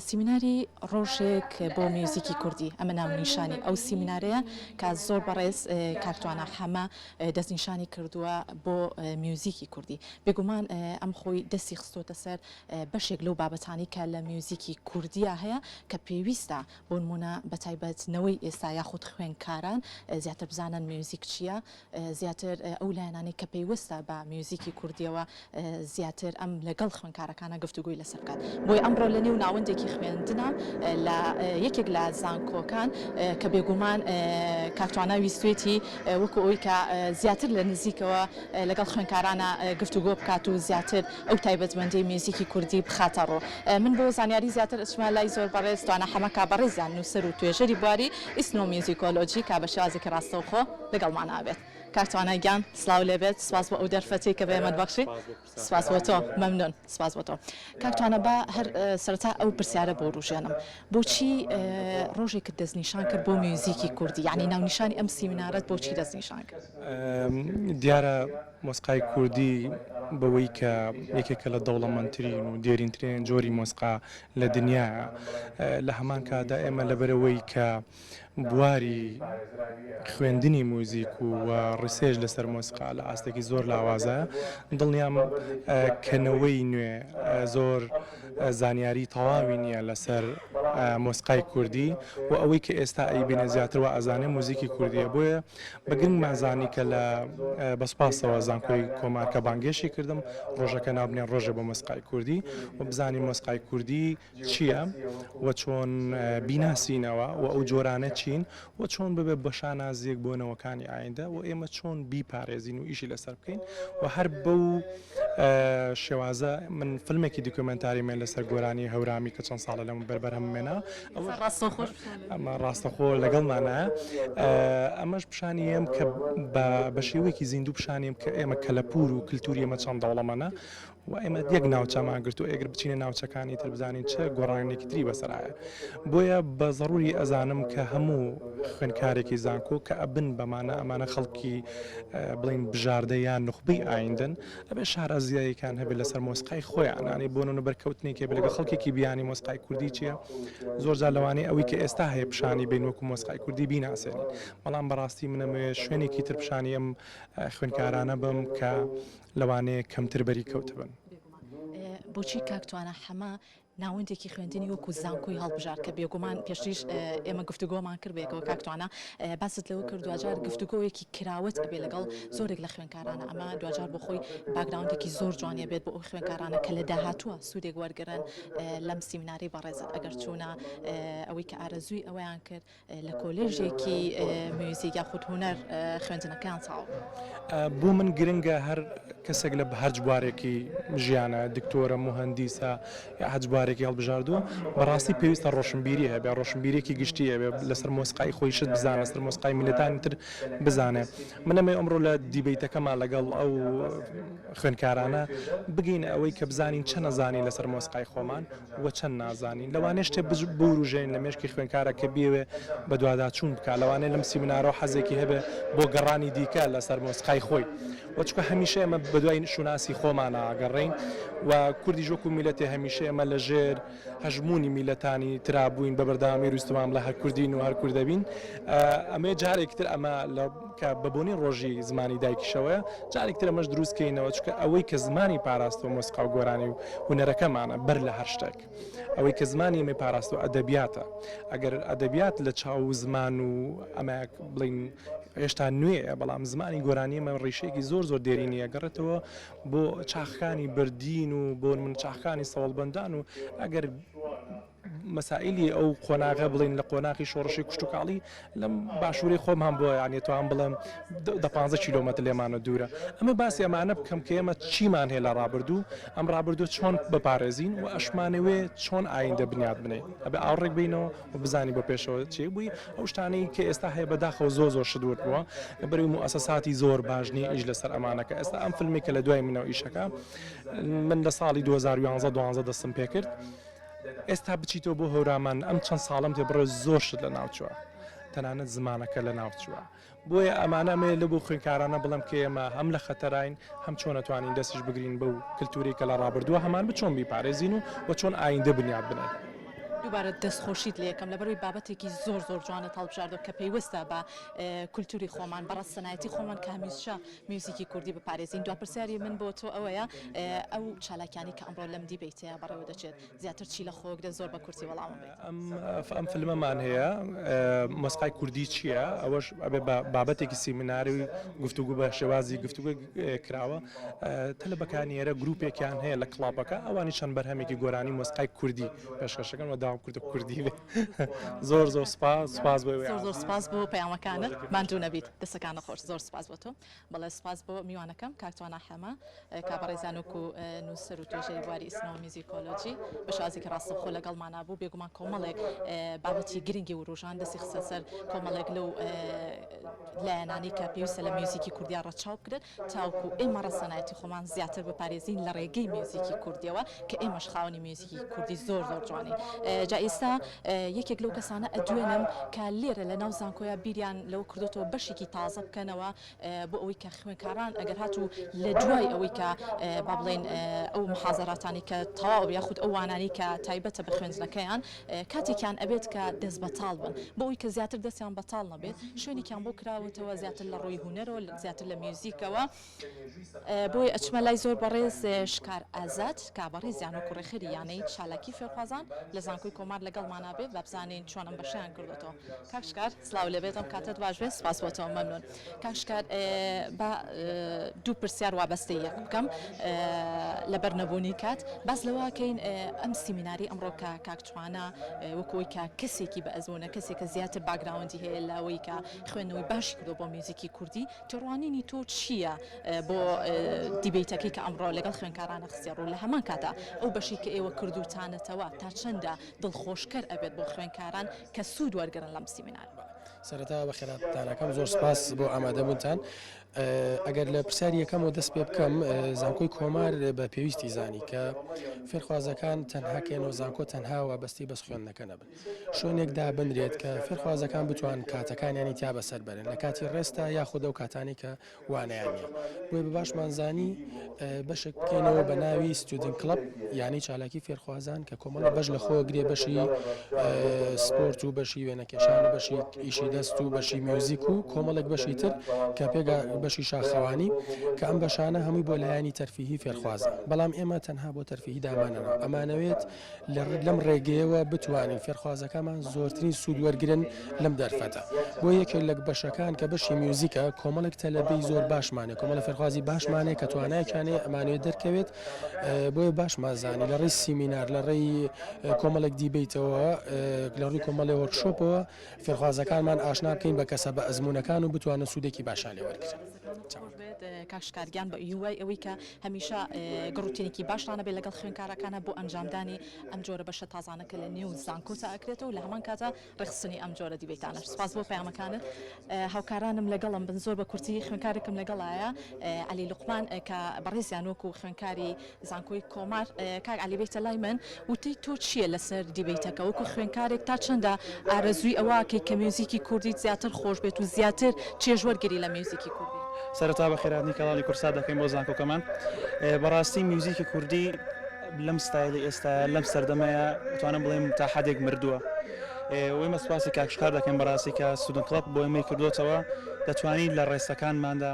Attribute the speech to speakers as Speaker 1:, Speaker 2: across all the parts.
Speaker 1: سیمیناری ڕۆژێک بۆ میوزیکی کوردی ئەمە ناونیشانی ئەو سیمینارەیە کە زۆر بەڕێز کاکتوانە حەمە دەستنیشانی کردووە بۆ میوزیکی کوردی بێگومان ئەم خۆی دەستی خستۆتە سەر بەشێک لەو بابەتانی کە لە میوزیکی کوردیە هەیە کە پێویستە بۆ نمونە بەتایبەتنەوەی ئێستا یاخود خوێندکاران زیاتر بزانن میوزیک چییە زیاتر ئەو لایەنانی کە پێیوەستە بە میوزیکی کوردیەوە زیاتر ئەم لەگەڵ خوێندکارەکانە گفتوگوی لەسەر بکات بۆی ئەمڕۆ لە نێو ناوەندێکی خوێندنە لە یەکێک لە زانکۆکان کە بێگومان کاکتوانە ویستێتی وەکو ئەوی کە زیاتر لە نزیکەوە لەگەڵ خوێندکارانە گفتوگۆ بکات و زیاتر ئەو تایبەتمەندی میوزیکی کوردی بخاتە ڕۆ من بۆ زانیاری زیاتر ئەچمە لای زۆر بەڕێز توانە حەمەکە بەڕێزیان نووسەر و توێژەری بواری ئیسنۆمیوزیکۆلۆجی کا بە شێوازێکی ڕاستەوخۆ لەگەڵمان ئابێت کاکتوانە گیان سلااو لێبێت سپاس بۆ ئەو دەرفەتی کە بێمە بەخشی سپاس بۆ تۆ مەمنون سپاس بۆ تۆ کاکتوانە بە هەر سەرەتا ئەو پرسیارە بۆ ڕوژێنم بۆچی ڕۆژێکت دەستنیشان کرد بۆ میوزیکی کوردی یعنی ناونیشانی ئەم سیمینارەت بۆچی دەستنیشان کرد
Speaker 2: دیارە مۆسیقای کوردی بەوەی کە یەکێکە لە دەوڵەمەندترین و دێرینترین جۆری مۆسیقا لە دنیاە لە هەمان کادا ئێمە لەبەرەوەی کە بواری خوێندنی موزیک و ڕسێژ لەسەر مۆسیقا لە ئاستێکی زۆر لاوازە دڵنیام کەنەوەی نوێ زۆر زانیاری تەواوی نییە لەسەر مۆسیقای کوردی و ئەوەی کە ئێستا ئەیبینە زیاتر و ئازانێ موزیکی کوردیە بۆیە بەگرنگمانزانی کە لە بەسپاسەوە زانکۆی کۆمارکە بانگێشی کردم ڕۆژەکە نابنێن ڕۆژە بۆ مۆسیقای کوردی و بزانین مۆسیقای کوردی چییە و چۆن بیناسینەوە و ئەو جۆرانە چین و چۆن ببێ بە شانازیەک بۆ نەوەکانی ئایندە و ئێمە چۆن بیپارێزین و ئیشی لەسەر بکەین و هەر بەو شێوازە من فیلمێکی دیکۆمنتاریمێن لەسەر گۆرانی هەورامی کە چەند ساڵە لەم بەربەر هەمومێنە ئەمە ڕاستەخۆ لەگەڵمانە ئەمەش پیشانی ئێم کە بە شێوەیەکی زیندوو پیشانیم کە ئێمە کەلەپور و کللتوری ئێمە چەند دەوڵەمەنە و ئێمە یەک ناوچەمان گرت و ئەگەر بچینە ناوچەکانی تر بزانین چه گۆڕانێکی تری بەسەرایە بۆیە بە ضروری ئەزانم کە هەموو خوێندکارێکی زانکۆ کە ئەبن بەمانە ئەمانە خەڵکی بڵین بژاردەیان نخبەی ئایندن ئەبێ شارەزیایەکان هەبێت لەسەر مۆسیقای خۆیان ئەنی بۆ نمونە بەرکەوتنێکی بێت لەگە خەڵکێکی بیانی مۆسیقای کوردی چییە زۆر جار لەوانەیە ئەوەی کە ئێستا هەیە پیشانی بین وەکو مۆسیقای کوردی بیناسێنین بەڵام بەڕاستی منەمێ شوێنێکی تر پیشانی ئەم خوێندکارانە بم کە لەوانەیە کەمتر بەری کەوت بن
Speaker 1: بۆچی کاکتوانە حەمە ناوەندێکی خوێندنی وەکو زانکۆی هەڵبژار کە بێگومان پێشتیش ئێمە گفتوگۆمان کرد بێکەوە کاکتوانە باست لەوە کرد دوجار گفتوگۆیەکی کراوەت ئەبێ لەگەڵ زۆرێک لە خوێندکارانە ئەمە دوجار بۆ خۆی باگراوندێکی زۆر جوانە بێت بۆ ئەو خوێندکارانە کە لە داهاتووە سوودێک وەرگرن لەم سیمیناری بەڕێزت ئەگەر چوونە ئەوەی کە ئارەزووی ئەویان کرد لە کۆلێژێکی میوزیک یاخود هونەر خوێندنەکەیان چاو
Speaker 2: بۆ من گرنگە هەر کەسێک لە هەر جوارێکی ژیانە دکتۆرە مهندیسە یا هەجبارێکی هەڵبژاردووە بەڕاستی پێویستە ڕۆشنبیری هەبێ ڕۆشنبیرێکی گشتی هەبێ لەسەر مۆسیقای خۆی شت بزانە لەسەر مۆسیقای میلەتانی تر بزانێ منەمێ ئەمڕۆ لە دیبیتەکەمان لەگەڵ ئەو خوێندکارانە بگەین ئەوەی کە بزانین چە نەزانین لەسەر مۆسیقای خۆمان و چەند نازانین لەوانەیە شتێ بوروژێن لە مێشکی خوێندکارە کە بێوێ بە دوواداچوون بکە لەوانەیە لەم سیمینارەوە حەزێکی هەبێ بۆ گەڕانی دیکە لەسەر مۆسیقای خۆی وچکە هەمیشە ئەمە بەدوای شوناسی خۆمان ئاگەڕین و کوردی ژۆکو میلەتی هەمیشە ئەمە لە ژێر هەژمونی میلەتانی ترابووین بە بەردەوامی روستمان لە هەر کوردین و هەر کوردەبین ئەمێ جارێکتر ئەمە کە بەبوونی ڕۆژی زمانی دایکیشەوەە جارێکتر ئەمەش دروستکەینەوە چکە ئەوەی کە زمانی پاراست و مۆسیقا و گۆرانی و هونەرەکەمانە بەر لە هەر شتێک ئەوەی کە زمانی ئێمە پاراست و ئەدەبیاتە ئەگەر ئەدەبیات لە چاو زمان و ئەمە بڵین هێشتا نوێ بەڵام زمانی گۆرانی ئەمە ڕیشێکی زۆر زۆر دێرینیە گەڕێتەوە بۆ چاخەکانی بردین و بۆ من چاخەکانی سەوڵبندان و ئەگەر مەسائلی ئەو قۆناغە بڵین لە قۆناغی شۆڕشی کوشتتوکاڵی لەم باشووری خۆم هەم بۆ یانێت توان بڵم 15 کیلۆمەتر لێمانە دوورە ئەمە باسی ئەمانە بکەم کە ئێمە چیمان هەیە لە ڕابردوو ئەم ڕابردوو چۆن بپارێزین و ئەشمانەوێ چۆن ئایندە بنیاد بنێ ئەبێ ئاڕێک بینەوە و بزانی بۆ پێشەوە چێ بووی ئەو شتانەی کە ئێستا هەیە بەداخەوە زۆر شدوت بووە بەرەوی موسەساتی زۆر باشنی ئیش لەسەر ئەمانەکە ئێستا ئەم فیلمێکە لە دوای منەوە ئیشەکە من لە ساڵی 2011 دەستم پێ کرد ئێستا بچیتەوە بۆ هەورامان ئەم چەند ساڵم تێ بڕێ زۆر شت لە ناوچووە تەنانەت زمانەکە لە ناوچووە بۆیە ئەمانەمێ لە بۆ خوێندکارانە بڵم کە ئێمە هەم لە خەتەراین هەم چۆن نەتوانین دەستیش بگرین بەو کللتوری کە لە ڕابردووە هەمان بچۆن بیپارێزین و چۆن ئایندە بنیاد بنێن
Speaker 1: دووبارە دەستخۆشیت لە یەکەم لەبەروی بابەتێکی زۆر جوانە هەڵبژاردەوە کە پێیوەستە بە کولتوری خۆمان بەڕاست سەنایەتی خۆمان کە هەمیشە میوزیکی کوردی بپارێزین. دوا پرسیاری من بۆ تۆ ئەوەیە ئەو چالاکیانی کە ئەمڕۆ لەم دیبیتەیە بەڕێوە دەچێت زیاتر چی لە خۆگرە زۆر بە کورتی وەڵامم بێت.
Speaker 2: ئەم فیلمەمان هەیە مۆسیقای کوردی چییە؟ ئەوەش ئەبێ بابەتێکی سیمیناری و گفتوگو بە شێوازی گفتوگو کراوە تە لە بەکانیێرە گروپێکیان هەیە لە کڵاپەکە ئەوانی چەند بەرهەمێکی گۆرانی مۆسیقای کوردی پێشکەشەکەن و داوام کورد و کوردی بێ زۆر سپاس بۆ
Speaker 1: زۆر سپاس بۆ پەیامەکانت ماندوو نەبیت دەسەکانە خۆش زۆر سپاس بۆ تۆ بەڵێ سپاس بۆ میوانەکەم کاکتوانە حەمە کابڕێزانوک و نووسەر و توێژەی بواری ئیسنەوە میوزیکۆلۆجی بە شازێکی ڕاستەخۆ لەگەڵمانە بوو بێگومان کۆمەڵێک بابەتی گرنگی و ڕۆژان دەستی خستە سەر کۆمەڵێک لەو لایەنانی کە پێویستە لە میوزیکی کوردیا ڕەچاو بکرێت تاوکو ئێمە ڕەسەنایەتی خۆمان زیاتر بپارێزین لە ڕێگەی میوزیکی کوردیەوە کە ئێمەش خاوەنی میوزیکی کوردی زۆر جوانی. جا ئێستا یەکێک لەو کەسانە ئەدوێنم کە لێرە لە ناو زانکۆیە بیریان لەو کردوەوە بەشێکی تازە بکەنەوە بۆ ئەوەی کە خوێنکاران ئەگەر هاتوو لە دوای ئەوەی کە با بڵێن ئەو محازەراتانی کە تەواو یاخود ئەو وانانی کە تایبەتە بە خوێندنەکەیان کاتێکیان ئەبێت کە دەست بەتاڵ بن بۆ ئەوی کە زیاتر دەستیان بەتاڵ نەبێت شوێنێکیان بۆ کراوەتەوە زیاتر لە ڕۆی هونەرەوە زیاتر لە میوزیکەوە بۆی ئەچمە لای زۆر بەڕێز شکار ئازاد کا بەڕێزیان و کوڕێخری یانەی چالاکی فێرخوازان لە زانکۆی کۆمار لەگەڵمانە بێت بە بزانین چۆنم بەشیان کردوەوە. کاکشکار سلااو لەبێتم کاتت باش بێت سپاس بۆتەوە مەمنون. کاکشکار بە دوو پرسیار وابەستەی یەک بکەم لەبەر نەبوونی کات باز لەواکەین ئەم سیمیناری ئەمڕۆ کە کاکتوانە وەکەوەی کە کەسێکی بە ئەزمونە کەسێکە زیاتر باگراوندی هەیە لەوەی کە خوێندنەوەی باشی کردو بۆ میوزیکی کوردی تێڕوانینی تۆ چییە بۆ دیبیتەکەی کە ئەمڕۆ لەگەڵ خوێنکارانە خسیێ ڕوو لە هەمان کاتا ئەو بەشی کە ئێوە کردوتانەتەوە تا چەندە دڵخۆشکەر ئەبێت بۆ خوێنکاران کە سوود وەرگرن لەم سیمینار.
Speaker 3: سەرەتا بە خێراتتانەکەم زۆر سپاس بۆ ئامادەبوونتان. ئەگەر لە پرسیاری یەکەم و دەست پێ بکەم زانکۆی کۆمار بە پێویستی زانی کە فێرخوازەکان تەنهاکەنەوە زانکۆ تەنها وابەستی بەس خوێندنەکە نەبن شوێنێکدا بنرێت کە فێرخوازەکان بتوان کاتەکانیانی تیا بەسەر بەرن لە کاتی ڕێستا یاخود ئەو کاتانی کە وانیان نیە بۆی بە باشمانزانی بەشێک بکەینەوە بە ناوی ستودنت کڵب یانی چالاکی فێرخوازان کە کۆمەڵە بەش لە خۆ گرێ بەشی سپۆرت و بەشی وێنەکێشان و بەشی ئیشی دەست و بەشی میوزیک و کۆمەڵێک بەشی تر کە پێگا بەشی شاخەوانی کە ئەم بەشانە هەمووی بۆ لایانی تەرفیهی فێرخوازە بەڵام ئێمە تەنها بۆ تەرفیهی دامانەوە ئەمانەوێت لەم ڕێگەیەوە بتوانین فێرخوازەکەمان زۆرترین سوود وەرگرن لەم دەرفەتە بۆ یەکێک لە بەشەکان کە بەشی میوزیکە کۆمەڵێک تەلەبەی زۆر باشمانێ کۆمەڵە فێرخوازی باشمانێ کە توانایەکانێ ئەمانوێت دەرکەوێت بۆیە باشمازانی لە ڕێی سیمینار لە ڕێی کۆمەڵێک دیبیتەوە لە ڕووی کۆمەڵی وەرکشۆپەوە فێرخوازەکانمان ئاشنا بکەین بە کەسە بە ئەزمونونەکان و بتوانن سوودێکی باشان لێ وەرگرن.
Speaker 1: کاکشکارگیان بە یوای ئەوەی کە هەمیشە گڕوتێنێکی باشانە بێت لەگەڵ خوێنکارەکانە بۆ ئەنجامدانی ئەم جۆرە بەشە تازانەکە لە نێو زانکۆتا ئەکرێتەوە لە هەمان کاتە ڕێخستنی ئەم جۆرە دیبیتانە. سپاس بۆ پەیامەکانت. هاوکارانم لەگەڵم بن زۆر بە کورتی خوێنکارێکم لەگەڵایە علی لوقمان کە بەڕێزیان وەکو خوێنکاری زانکۆی کۆمار کاک علی بێتە لای من وتی تۆ چییە لەسەر دیبیتەکە وەکو خوێنکارێک تا چەندە ئارەزووی ئەوەکەی کە میوزیکی کوردی زیاتر خۆش بێت و زیاتر چێژوەرگری لە میوزیکی کوردی.
Speaker 4: سەرەتا بە خێراتنی کەڵی کورسا دەکەین بۆ زانکۆکەمان بەڕاستی میوزیکی کوردی لەم ستایلی ئێستا لەم سەردەمەیە توانم بڵێم تا حدێک مردووە وێمە سواسی کاکشکار دەکەین بەڕاستی کە ستودنت کڵب بۆ ئێمەی کردوتەوە دەتوانین لە ڕێستەکانماندا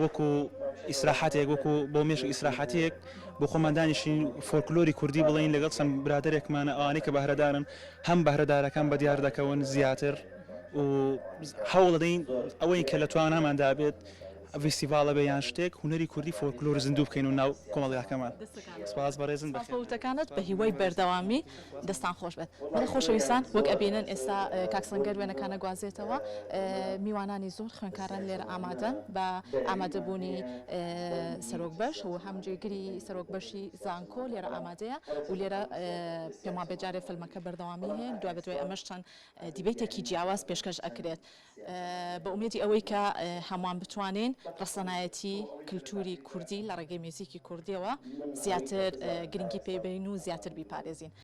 Speaker 4: وەکو ئیسراحەتێک وەکو بۆ مێشک ئیسراحەتێک بۆ خۆماندانیشی فۆلکلۆری کوردی بڵین لەگەڵ چەند برادێکمانە ئەوانەی کە بەهرەدارن هەم بەهرەدارەکان بە دیار دەکەون زیاتر و هەوڵ دەدەین ئەوەی کە لە تواناماندا بێت فستیڤالە بە یان شتێک هونەری کوردی فۆلکلۆر زیندوو بکەین و ناو کۆمەڵگاکەمان. سپاس بەڕێزن
Speaker 1: بەخۆتەکانت بە هیوای بەردەوامی دەستان خۆش بێت. بەڵێ خۆشەویستان وەک ئەبینن ئێستا کاکسەنگەر وێنەکانە گوازێتەوە میوانانی زۆر خوێنکاران لێرە ئامادەن بە ئامادەبوونی سەرۆک بەش و هەمجێگری سەرۆک بەشی زانکۆ لێرە ئامادەیە و لێرە پێما بێجارێ فیلمەکە بەردەوامی هەیە دوای بەدوای ئەمەش چەند دیبیتێکی جیاواز پێشکەش ئەکرێت بە ئومێدی ئەوەی کە هەمووان بتوانین ڕەسەنایەتی کللتوری کوردی لە ڕێگەی میوزیکی کوردیەوە زیاتر گرنگی پێبین و زیاتر بیپارێزین.